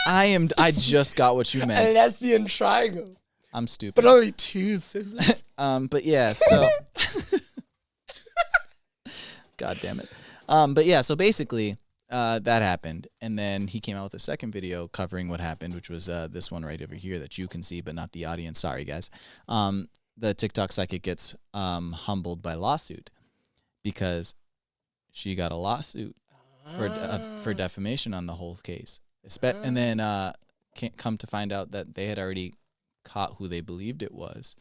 I just got what you meant. And that's the triangle. I'm stupid. But only 2 scissors. But yeah, so God damn it. But yeah, so basically, that happened, and then he came out with a second video covering what happened, which was this one right over here that you can see, but not the audience. Sorry, guys. The TikTok psychic gets humbled by lawsuit because she got a lawsuit for defamation on the whole case. And then can't come to find out that they had already caught who they believed it was.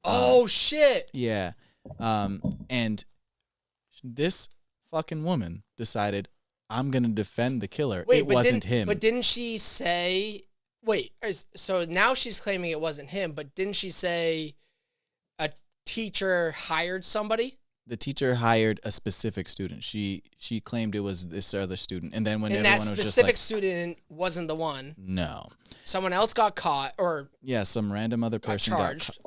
Oh shit! Yeah, and this fucking woman decided, I'm gonna defend the killer. Wait, it wasn't him. But didn't she say? Wait, so now she's claiming it wasn't him. But didn't she say a teacher hired somebody? The teacher hired a specific student. She claimed it was this other student, and then when everyone was just like, that specific student wasn't the one. No, someone else got caught, or some random other person charged.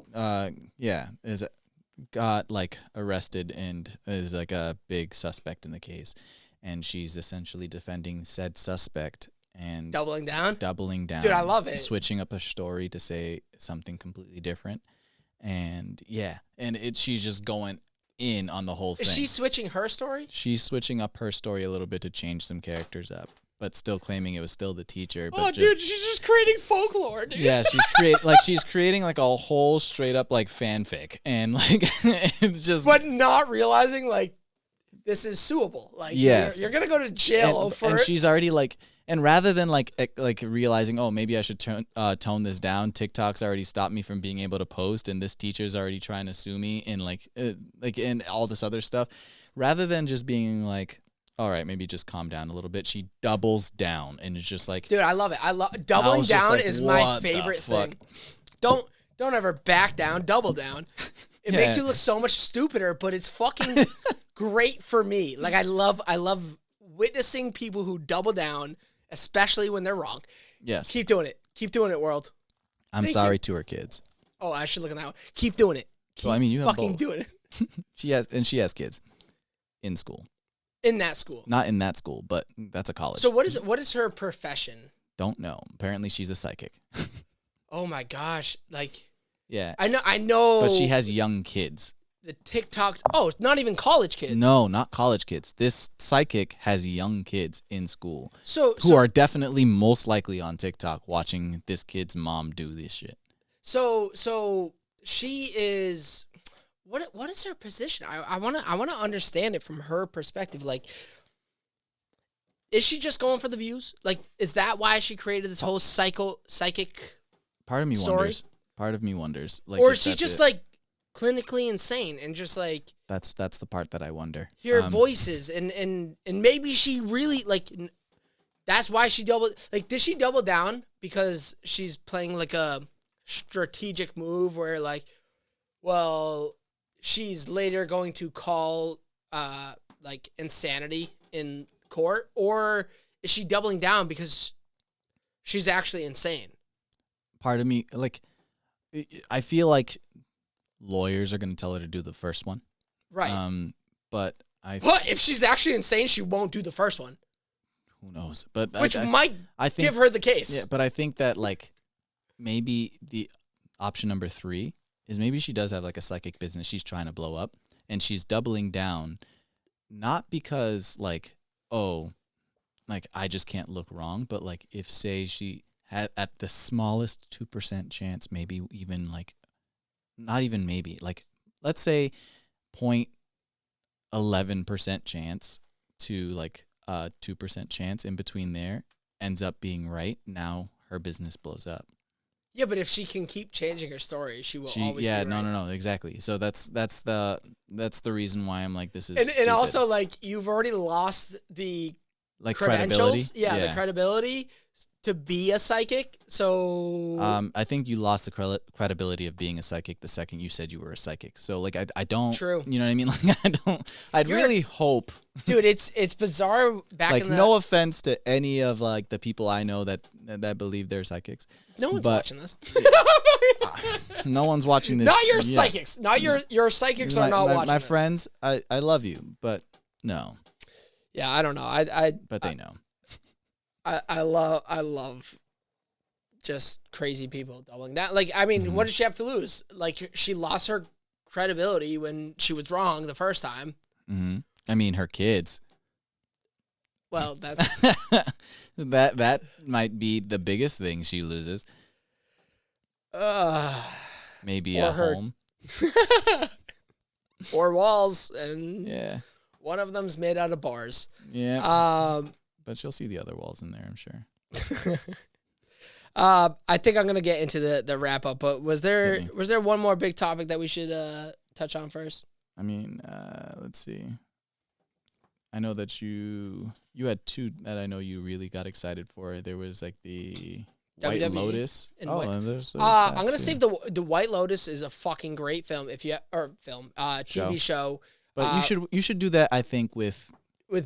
Got like arrested and is like a big suspect in the case, and she's essentially defending said suspect and doubling down. Dude, I love it. Switching up a story to say something completely different, and she's just going in on the whole thing. Is she switching her story? She's switching up her story a little bit to change some characters up, but still claiming it was still the teacher. But dude, she's just creating folklore, dude. Yeah, she's creating like a whole straight up like fanfic, and like it's just. But not realizing like this is suable. Like, yes, you're gonna go to jail for. And she's already like. And rather than like realizing, oh, maybe I should tone this down, TikTok's already stopped me from being able to post, and this teacher's already trying to sue me, and like and all this other stuff. Rather than just being like, all right, maybe just calm down a little bit, she doubles down and it's just like, dude, I love it. Doubling down like, is my favorite thing. Don't ever back down. Double down. It makes you look so much stupider, but it's fucking great for me. Like I love witnessing people who double down. Especially when they're wrong. Yes. Keep doing it. Keep doing it, world. I'm sorry to her kids. Oh, I should look at that one. Keep doing it. Keep you have fucking both. doing it. She has kids in school. In that school. Not in that school, but that's a college. So what is her profession? Don't know. Apparently she's a psychic. Oh my gosh. Like, yeah. I know. But she has young kids. The TikToks. Oh, not even college kids. No, not college kids. This psychic has young kids in school who are are definitely most likely on TikTok watching this kid's mom do this shit. So she is. What is her position? I wanna understand it from her perspective. Like, is she just going for the views? Like, is that why she created this whole psychic? Part of me story? wonders. Part of me wonders. Like, or is she just like clinically insane and just like that's the part that I wonder. Hear voices and maybe she really like that's why she did she double down because she's playing like a strategic move where like, well, she's later going to call like insanity in court, or is she doubling down because she's actually insane? Part of me, like, I feel like lawyers are going to tell her to do the first one. Right. But if she's actually insane, she won't do the first one. Who knows? But I think, give her the case. Yeah, but I think that like maybe the option number 3 is maybe she does have like a psychic business she's trying to blow up, and she's doubling down, not because like, oh, like I just can't look wrong, but like if say she had at the smallest 2% chance, maybe even like, not even maybe, like let's say 0.11% chance to like 2% chance in between there ends up being right. Now her business blows up. Yeah, but if she can keep changing her story, she will always be right. No, exactly. So that's the reason why I'm like, this is and also like you've already lost the like credentials. credibility. Yeah, the credibility to be a psychic. So I think you lost the credibility of being a psychic the second you said you were a psychic. So like I don't. True. You know what I mean? Like I'd really hope. Dude, it's bizarre. Like no offense to any of like the people I know that believe they're psychics. No one's watching this. No one's watching this. Not your psychics. Not your psychics are not watching. My friends, I love you, but no. Yeah, I don't know. But they know. I love just crazy people doubling that. Like, I mean, what did she have to lose? Like, she lost her credibility when she was wrong the first time. Mm-hmm. I mean, her kids. Well, that's that might be the biggest thing she loses. Maybe a home. Or walls, and yeah, one of them's made out of bars. Yeah. But she'll see the other walls in there, I'm sure. I think I'm gonna get into the wrap up, but was there one more big topic that we should touch on first? I mean, let's see. I know that you had two that I know you really got excited for. There was like the White WWE Lotus. And there's I'm gonna save the White Lotus is a fucking great film. TV show. But you should do that. I think with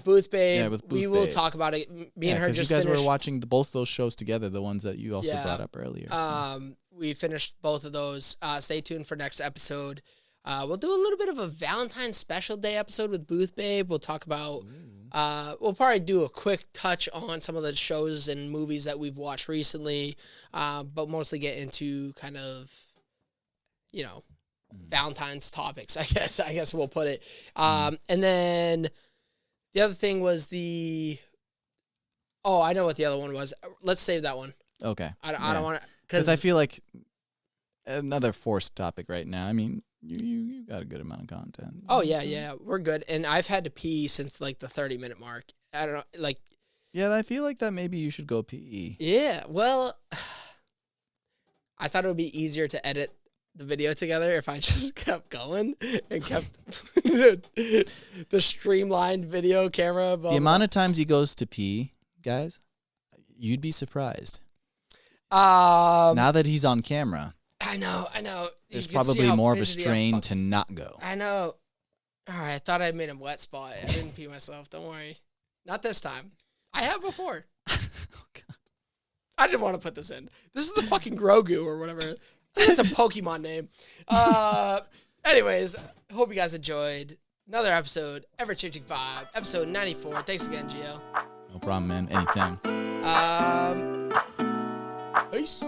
Booth Babe. Yeah, with Booth we will Babe. talk about it. Me and her just you guys finished. were watching both those shows together. The ones that you also brought up earlier. So. We finished both of those. Stay tuned for next episode. We'll do a little bit of a Valentine's special day episode with Booth Babe. We'll talk about. We'll probably do a quick touch on some of the shows and movies that we've watched recently, but mostly get into kind of, Valentine's topics. I guess we'll put it. And then the other thing was I know what the other one was. Let's save that one. Okay. I don't want to because I feel like another forced topic right now. I mean. You got a good amount of content. Oh yeah, we're good. And I've had to pee since like the 30-minute mark. I don't know, like. Yeah, I feel like that maybe you should go pee. Yeah, well, I thought it would be easier to edit the video together if I just kept going and kept the streamlined video camera. The amount of times he goes to pee, guys, you'd be surprised. Now that he's on camera. I know. There's probably more of a strain to not go. I know. All right, I thought I made a wet spot. I didn't pee myself. Don't worry. Not this time. I have before. Oh, God. I didn't want to put this in. This is the fucking Grogu or whatever. It's a Pokemon name. Anyways, hope you guys enjoyed another episode, Ever Changing Vibe, episode 94. Thanks again, Gio. No problem, man. Anytime. Peace.